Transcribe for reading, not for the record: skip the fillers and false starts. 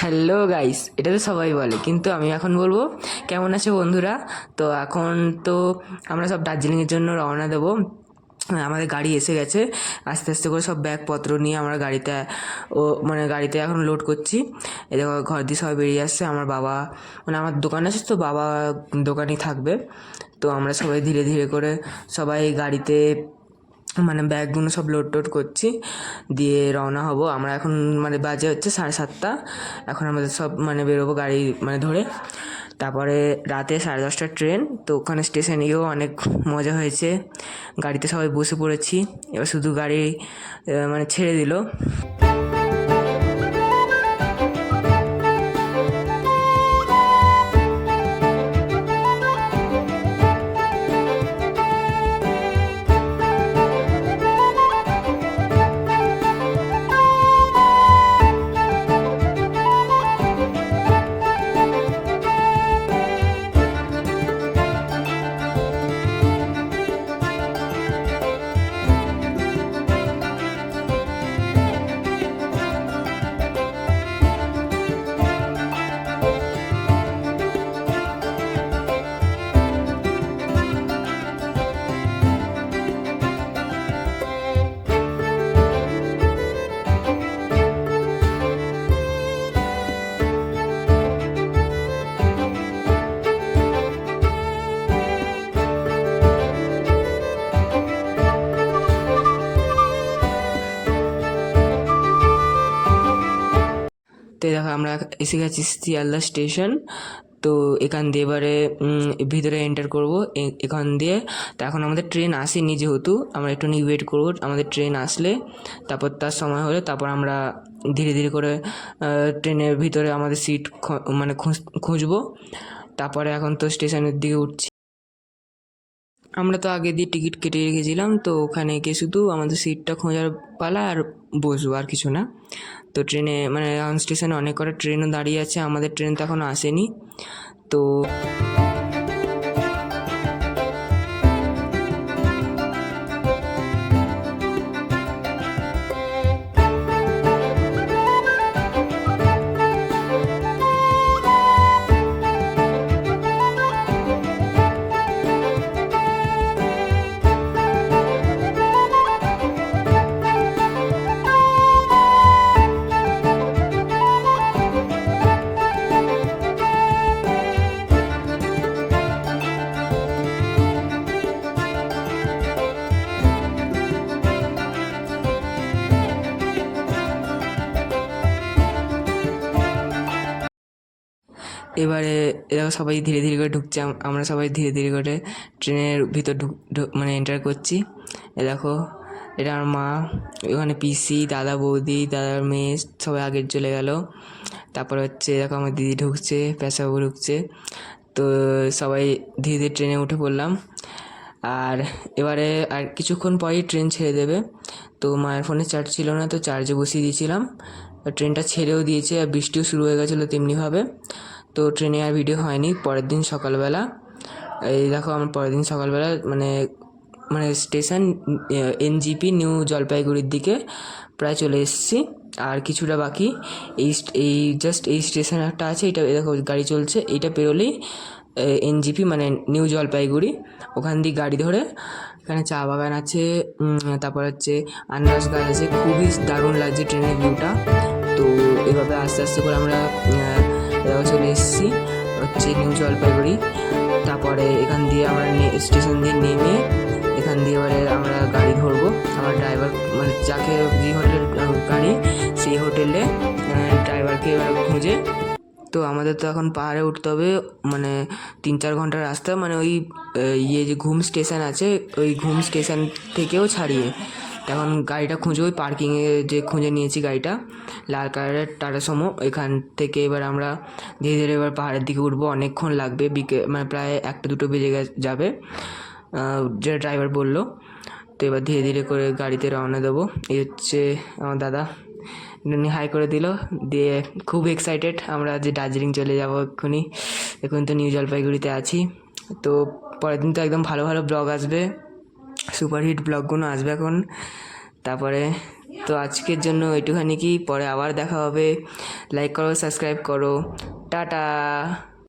Hello guys, এটা তো সবাই বলে, কিন্তু আমি এখন বলবো কেমন আছে বন্ধুরা। তো এখন তো আমরা সব দার্জিলিংয়ের জন্য রওনা দেবো। আমাদের গাড়ি এসে গেছে, আস্তে আস্তে করে সব ব্যাগপত্র নিয়ে আমরা গাড়িতে গাড়িতে এখন লোড করছি। এই দেখো ঘর দিয়ে সবাই বেরিয়ে আসছে। আমার বাবা, আমার দোকান আছে, তো বাবা দোকানেই থাকবে। তো আমরা সবাই ধীরে ধীরে করে সবাই গাড়িতে ব্যাগগুলো সব লোড টোড করছি, দিয়ে রওনা হব আমরা এখন। বাজে হচ্ছে 7:30। এখন আমাদের সব বেরোবো গাড়ি ধরে। তারপরে রাতে 10:30টার ট্রেন। তো ওখানে স্টেশনে গিয়েও অনেক মজা হয়েছে, গাড়িতে সবাই বসে পড়েছি। এবার শুধু গাড়ি ছেড়ে দিল। তো দেখো আমরা এসে গেছি শিয়ালদা স্টেশন। তো এখান দিয়ে এবারে ভিতরে এন্টার করবো এখান দিয়ে। তো এখন আমাদের ট্রেন আসেনি, যেহেতু আমরা একটু ওয়েট করবো। আমাদের ট্রেন আসলে তারপর তার সময় হলে তারপর আমরা ধীরে ধীরে করে ট্রেনের ভিতরে আমাদের সিট খুঁজবো। তারপরে এখন তো স্টেশনের দিকে উঠছি। আমরা তো আগে দিয়ে টিকিট কেটে রেখেছিলাম, তো ওখানে গিয়ে শুধু আমাদের সিটটা খোঁজার পালা, আর বসবো, আর কিছু না। তো ট্রেনে এখন স্টেশনে অনেক কটা ট্রেনও দাঁড়িয়ে আছে, আমাদের ট্রেন তো এখনও আসেনি। তো এবারে এরা সবাই ধীরে ধীরে করে ঢুকছে, আমরা সবাই ধীরে ধীরে করে ট্রেনের ভিতর এন্টার করছি। এ দেখো, এটা আমার মা, ওখানে পিসি, দাদা, বৌদি, দাদার মেয়ে সবাই আগের চলে গেল। তারপর হচ্ছে দেখো আমার দিদি ঢুকছে, পেশাবু ঢুকছে। তো সবাই ধীরে ধীরে ট্রেনে উঠে পড়লাম। আর এবারে আর কিছুক্ষণ পরেই ট্রেন ছেড়ে দেবে। তো মায়ের ফোনে চার্জ ছিল না, তো চার্জে বসিয়ে দিয়েছিলাম। ট্রেনটা ছেড়েও দিয়েছে, আর বৃষ্টিও শুরু হয়ে গেছিলো তেমনিভাবে। তো ট্রেনে আর ভিডিও হয়নি। পরের দিন সকালবেলা, এই দেখো আমার পরের দিন সকালবেলা স্টেশন এনজিপি নিউ জলপাইগুড়ির দিকে প্রায় চলে এসেছি, আর কিছুটা বাকি। এই জাস্ট এই স্টেশন একটা আছে, এটা দেখো গাড়ি চলছে, এইটা পেরোলেই এনজিপি নিউ জলপাইগুড়ি। ওখান দিয়ে গাড়ি ধরে, এখানে চা বাগান আছে, তারপর হচ্ছে আনারস গাছ আছে, খুবই দারুণ লাগছে ট্রেনের ভিউটা। তো এভাবে আস্তে আস্তে করে আমরা চলে এসেছি হচ্ছে নিউ জলপাইগুড়ি। তারপরে এখান দিয়ে আমরা স্টেশন দিয়ে নেমে এখান দিয়ে এবারে আমরা গাড়ি ধরবো। আমার ড্রাইভার যাকে যে হোটেল গাড়ি, সেই হোটেলে ড্রাইভারকে এবার খুঁজে। তো আমাদের তো এখন পাহাড়ে উঠতে হবে, 3-4 ঘন্টার রাস্তা। ওই যে ঘুম স্টেশন আছে, ওই ঘুম স্টেশন থেকেও ছাড়িয়ে এখন গাড়িটা খুঁজে ওই পার্কিংয়ে যে খুঁজে নিয়েছি গাড়িটা, লাল কালারের টাটা সুমো। এখান থেকে এবার আমরা ধীরে ধীরে এবার পাহাড়ের দিকে উঠবো। অনেকক্ষণ লাগবে, প্রায় 1-2 বেজে যাবে, যেটা ড্রাইভার বললো। তো এবার ধীরে ধীরে করে গাড়িতে রওনা দেবো। এই হচ্ছে আমার দাদা, উনি হাই করে দিল, দিয়ে খুব এক্সাইটেড আমরা যে দার্জিলিং চলে যাবো এক্ষুনি। এখন তো নিউ জলপাইগুড়িতে আছি। তো পরের দিন তো একদম ভালো ভালো ব্লগ আসবে, সুপারহিট ব্লগগুলো আসবে এখন। তারপরে তো আজকের জন্য এইটুখানি, কি পরে আবার দেখা হবে। লাইক করো, সাবস্ক্রাইব করো, টাটা।